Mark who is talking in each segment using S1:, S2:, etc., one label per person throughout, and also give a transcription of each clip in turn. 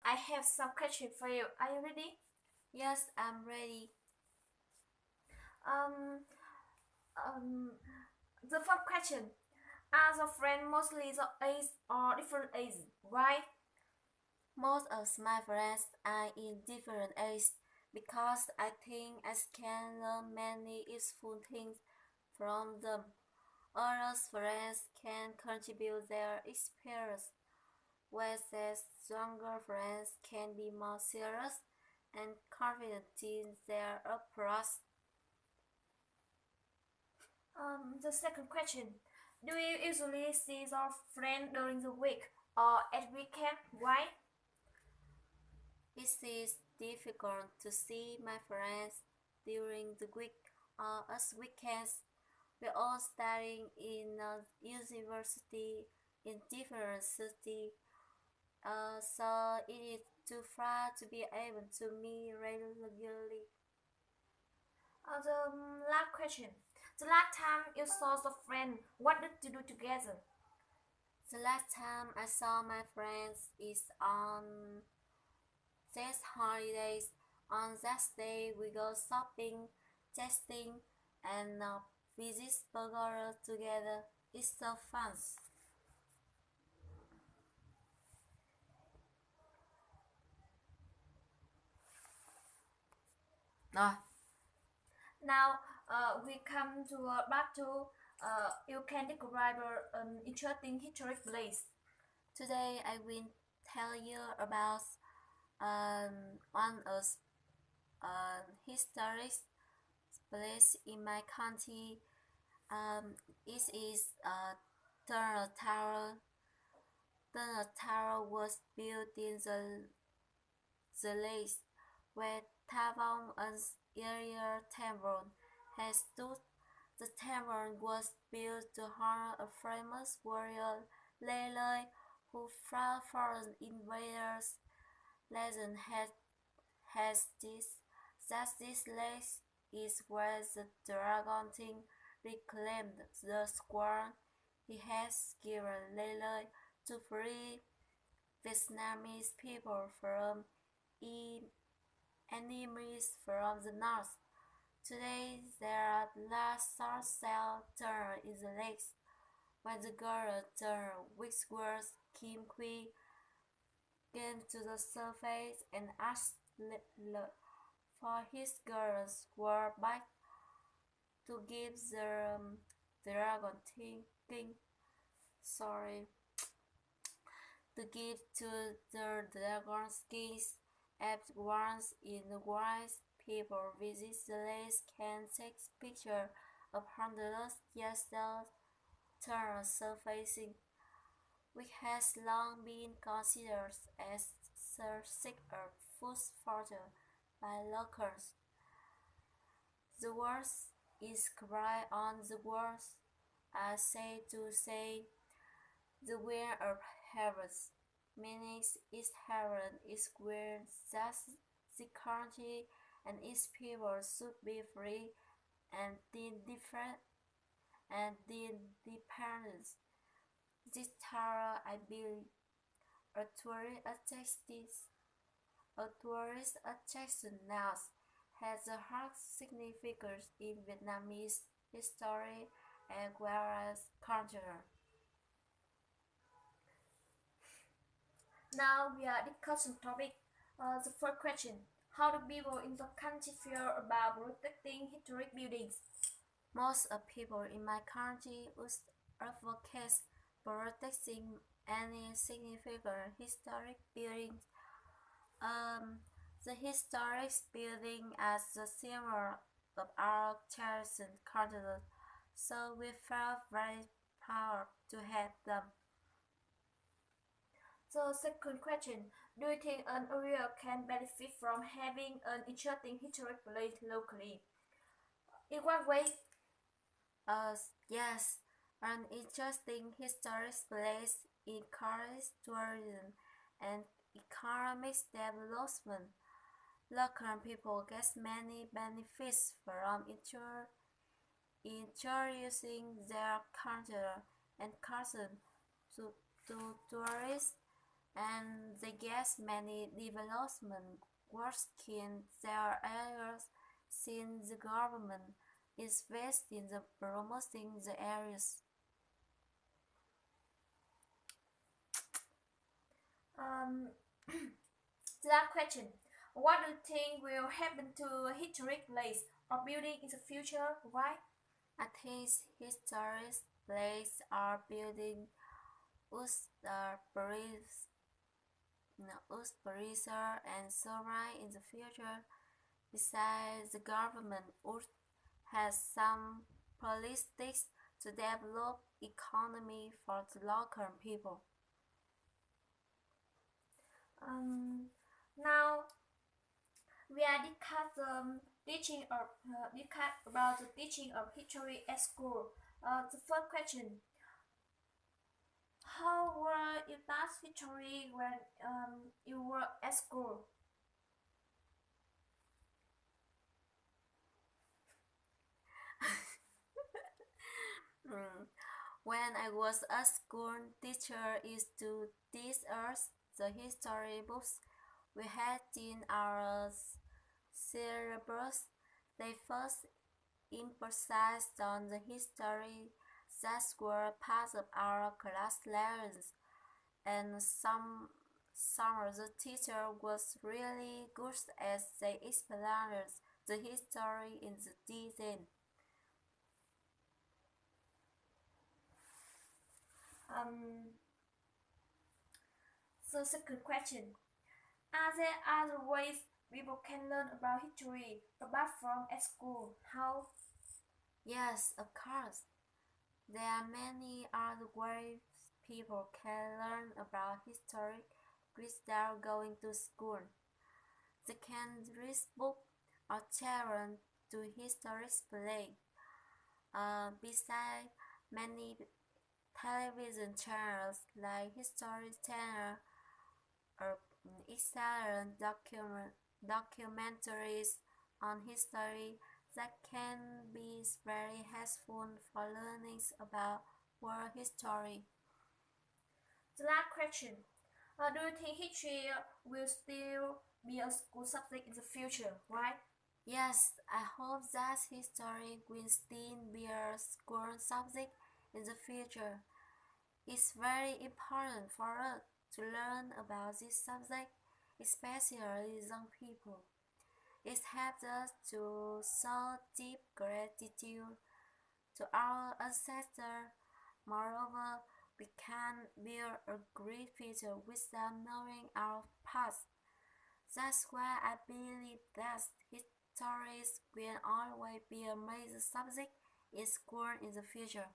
S1: I have some questions for you. Are you ready?
S2: Yes, I'm ready.
S1: Um, um, the first question: Are your friends mostly the age or different age? Why?
S2: Most of my friends are in different ages because I think I can learn many useful things from them. Other friends can contribute their experience, whereas younger friends can be more serious and confident in their approach.
S1: The second question: Do you usually see your friend during the week or at weekend? Why?
S2: It is difficult to see my friends during the week or as weekends. We're all studying in a university in different cities, so it is too far to be able to meet regularly.
S1: The last question: The last time you saw your friend, what did you do together?
S2: The last time I saw my friends is on these holidays. On that day, we go shopping, testing, and visit burger together. It's so fun. Rồi,
S1: Now we come to back to you can describe an interesting historic place.
S2: today I will tell you about one of historic place in my country. It is Turner Tower. Turner Tower was built in the lake where Tavon and earlier Tavern has stood. The tavern was built to honor a famous warrior, Lele, who fought foreign invaders. Legend has this lake is where the Dragon King reclaimed the square he has given Lele to free Vietnamese people from enemies from the north. Today there are large south turn in the lakes. When the girl turned, which was Kim Kui, came to the surface and asked for his girls were back to give the dragon king sorry to give to the dragon's keys at once in the wise people visit the lake can take picture of hundreds years old turn surfacing which has long been considered as the secret food fodder by locals. The words is cry on the words are said to say the way of heavens, meaning its heaven is where thus the country and its people should be free and different and independent. This tower, I believe, a tourist attraction now has a hard significance in Vietnamese history as well as culture.
S1: Now we are discussing topic. The first question: How do people in the country feel about protecting historic buildings?
S2: Most of people in my country would advocate protecting any significant historic buildings. Um, the historic building as the symbol of our cherished culture, so we felt very proud to have them.
S1: So second question: Do you think an area can benefit from having an interesting historic place locally? In what way?
S2: Yes, an interesting historic place encourages tourism and economic development. Local people get many benefits from introducing their culture and custom to, to tourists and they get many development works in their areas since the government is based in the promoting the areas.
S1: Um, that question. What do you think will happen to historic place or building in the future? Why?
S2: I think historic places are building Paris, Paris and Sorai in the future. Besides, the government would has some politics to develop economy for the local people.
S1: Um, Now we are discuss about the teaching of history at school. The first question: how were you taught history when you were at school?
S2: Mm. When I was a school teacher used to teach us the history books we had in our syllabus. They first emphasized on the history that were part of our class lessons, and some of the teacher was really good as they explained the history in the detail.
S1: Um, the second question: are there other ways people can learn about history apart from at school? How?
S2: Yes, of course. There are many other ways people can learn about history without going to school. They can read books or children to history play. Besides, many television channels like History Channel or excellent documentaries on history that can be very helpful for learning about world history.
S1: The last question: do you think history will still be a school subject in the future? Why?
S2: Yes, I hope that history will still be a school subject in the future. It's very important for us to learn about this subject, especially young people. It helps us to show deep gratitude to our ancestors. Moreover, we can build a great future without knowing our past. That's why I believe that history will always be a major subject in school in the future.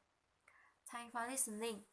S2: Thanks for listening.